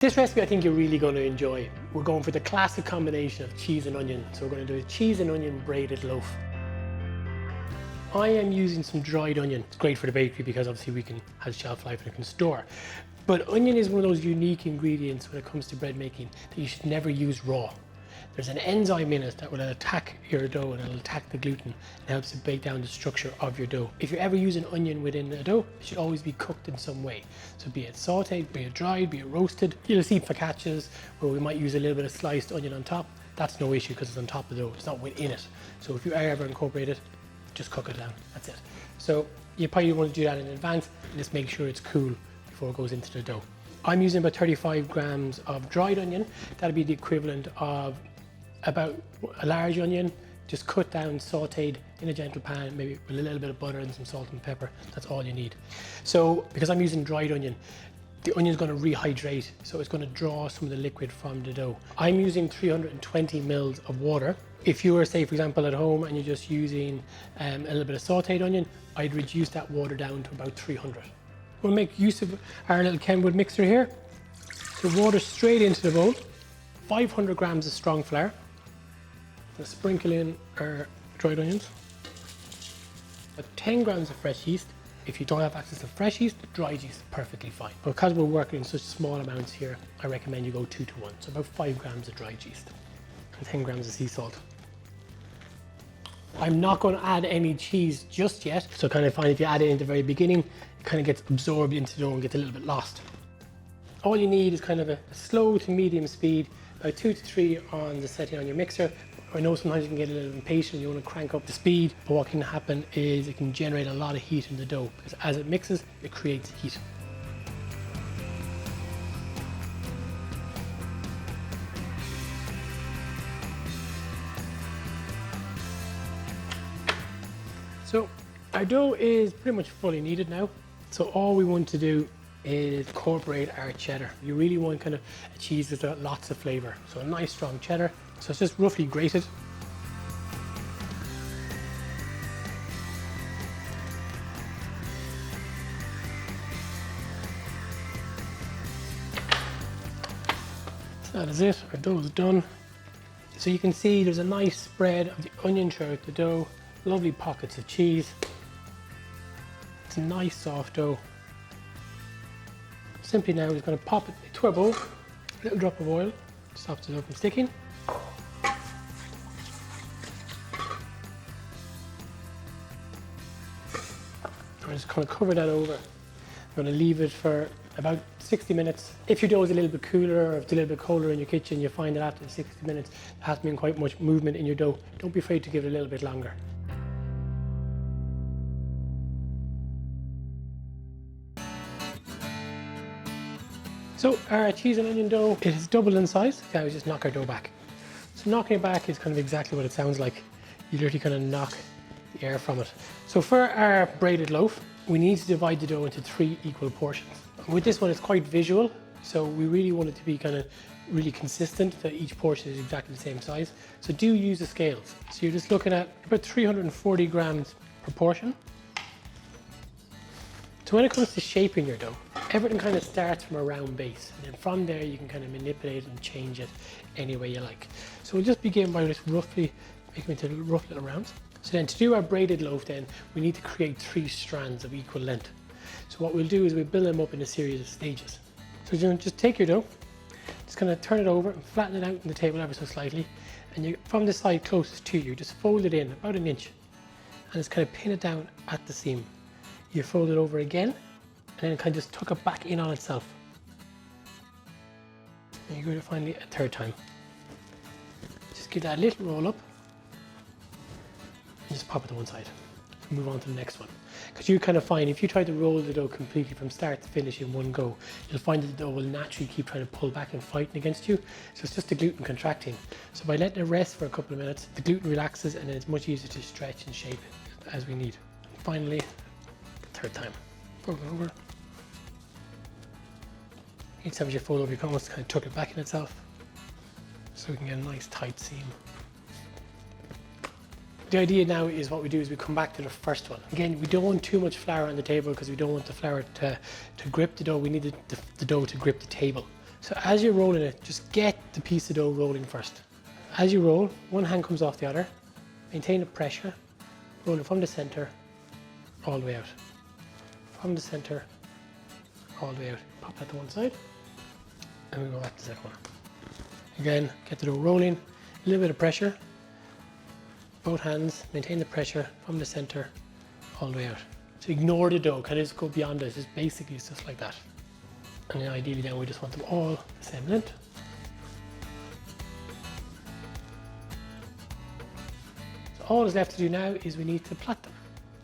This recipe I think you're really going to enjoy. We're going for the classic combination of cheese and onion. So we're going to do a cheese and onion braided loaf. I am using some dried onion. It's great for the bakery because obviously we can have shelf life and it can store. But onion is one of those unique ingredients when it comes to bread making that you should never use raw. There's an enzyme in it that will attack your dough and it'll attack the gluten and helps to break down the structure of your dough. If you're ever using onion within a dough, it should always be cooked in some way. So be it sautéed, be it dried, be it roasted. You'll see focaccias where we might use a little bit of sliced onion on top. That's no issue because it's on top of the dough, it's not within it. So if you ever incorporate it, just cook it down, that's it. So you probably want to do that in advance and just make sure it's cool before it goes into the dough. I'm using about 35 grams of dried onion. That'll be the equivalent of about a large onion, just cut down, sautéed in a gentle pan, maybe with a little bit of butter and some salt and pepper. That's all you need. So because I'm using dried onion, the onion is going to rehydrate, so it's going to draw some of the liquid from the dough. I'm using 320 mils of water. If you were, say, for example, at home and you're just using a little bit of sautéed onion, I'd reduce that water down to about 300. We'll make use of our little Kenwood mixer here. So water straight into the bowl, 500 grams of strong flour. We'll sprinkle in our dried onions. About 10 grams of fresh yeast. If you don't have access to fresh yeast, dried yeast is perfectly fine. But because we're working in such small amounts here, I recommend you go 2 to 1. So about 5 grams of dried yeast and 10 grams of sea salt. I'm not going to add any cheese just yet. So kind of find if you add it in the very beginning, it kind of gets absorbed into the dough and gets a little bit lost. All you need is kind of a slow to medium speed, about 2 to 3 on the setting on your mixer. I know sometimes you can get a little impatient, you want to crank up the speed, but what can happen is it can generate a lot of heat in the dough because as it mixes, it creates heat. So our dough is pretty much fully kneaded now. So all we want to do is incorporate our cheddar. You really want kind of a cheese that's got lots of flavor. So a nice strong cheddar. So it's just roughly grated. So that is it, our dough is done. So you can see there's a nice spread of the onion throughout the dough, lovely pockets of cheese. It's a nice soft dough. Simply now we're just going to pop it into our bowl, a little drop of oil, stops it up from sticking. I'm just going to cover that over. I'm going to leave it for about 60 minutes. If your dough is a little bit cooler or if it's a little bit colder in your kitchen, you'll find that after 60 minutes there hasn't been quite much movement in your dough. Don't be afraid to give it a little bit longer. So our cheese and onion dough, it has doubled in size. Now we just knock our dough back. So knocking it back is kind of exactly what it sounds like. You literally kind of knock the air from it. So for our braided loaf, we need to divide the dough into 3 equal portions. With this one, it's quite visual. So we really want it to be kind of really consistent, that each portion is exactly the same size. So do use the scales. So you're just looking at about 340 grams per portion. So when it comes to shaping your dough, everything kind of starts from a round base. And then from there, you can kind of manipulate and change it any way you like. So we'll just begin by just roughly making it into rough little rounds. So then to do our braided loaf then, we need to create 3 strands of equal length. So what we'll do is we'll build them up in a series of stages. So you're just take your dough, just kind of turn it over and flatten it out on the table ever so slightly. And you, from the side closest to you, just fold it in about 1 inch and just kind of pin it down at the seam. You fold it over again and then kind of just tuck it back in on itself. And you go to finally a 3rd time. Just give that a little roll up and just pop it to one side. So move on to the next one. Because you kind of find if you try to roll the dough completely from start to finish in one go, you'll find that the dough will naturally keep trying to pull back and fighting against you. So it's just the gluten contracting. So by letting it rest for a couple of minutes, the gluten relaxes and then it's much easier to stretch and shape as we need. And finally, 3rd time. Fold it over. Each time as you fold over, you can almost kind of tuck it back in itself so we can get a nice tight seam. The idea now is what we do is we come back to the first one. Again, we don't want too much flour on the table because we don't want the flour to grip the dough. We need the dough to grip the table. So as you're rolling it, just get the piece of dough rolling first. As you roll, one hand comes off the other, maintain the pressure, roll it from the center all the way out. From the center all the way out. Pop that to one side, and we go back to the second one. Again, get the dough rolling, a little bit of pressure, both hands, maintain the pressure from the center all the way out. So ignore the dough, kind of just go beyond it. It's basically just like that. And then ideally then we just want them all the same length. So all that's left to do now is we need to plait them.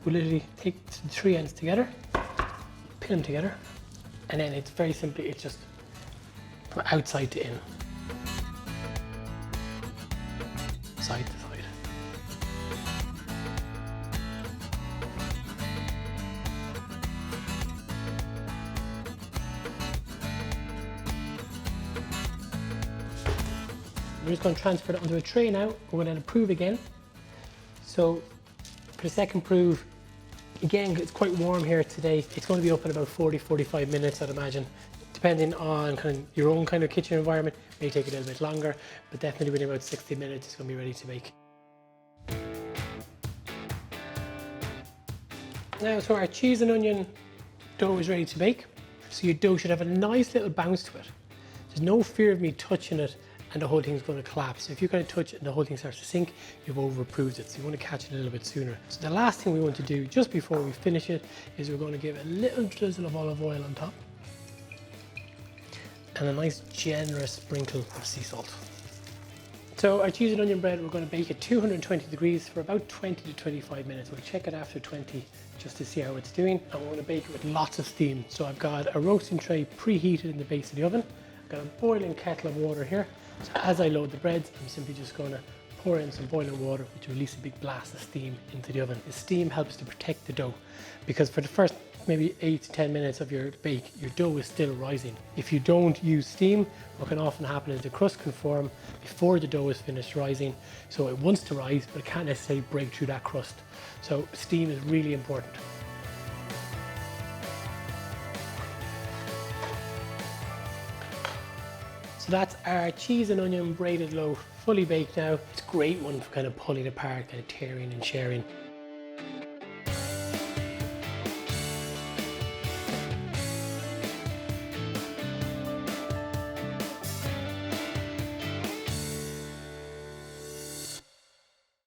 We literally take the three ends together, pin them together, and then it's very simply, it's just from outside to in. Side to side. We're just going to transfer it onto a tray now. We're going to prove again. So for the second prove, again, it's quite warm here today. It's going to be up in about 40-45 minutes, I'd imagine. Depending on kind of your own kind of kitchen environment, it may take a little bit longer, but definitely within about 60 minutes, it's going to be ready to bake. Now, so our cheese and onion dough is ready to bake. So your dough should have a nice little bounce to it. There's no fear of me touching it and the whole thing's going to collapse. So if you kind of touch it and the whole thing starts to sink, you've over-approved it. So you want to catch it a little bit sooner. So the last thing we want to do just before we finish it is we're going to give a little drizzle of olive oil on top and a nice generous sprinkle of sea salt. So our cheese and onion bread, we're going to bake at 220 degrees for about 20 to 25 minutes. We'll check it after 20 just to see how it's doing. And we're going to bake it with lots of steam. So I've got a roasting tray preheated in the base of the oven. I've got a boiling kettle of water here. So as I load the breads, I'm simply just going to pour in some boiling water, which will release a big blast of steam into the oven. The steam helps to protect the dough because for the first maybe 8 to 10 minutes of your bake, your dough is still rising. If you don't use steam, what can often happen is the crust can form before the dough is finished rising. So it wants to rise, but it can't necessarily break through that crust. So steam is really important. So that's our cheese and onion braided loaf, fully baked now. It's a great one for kind of pulling apart, kind of tearing and sharing.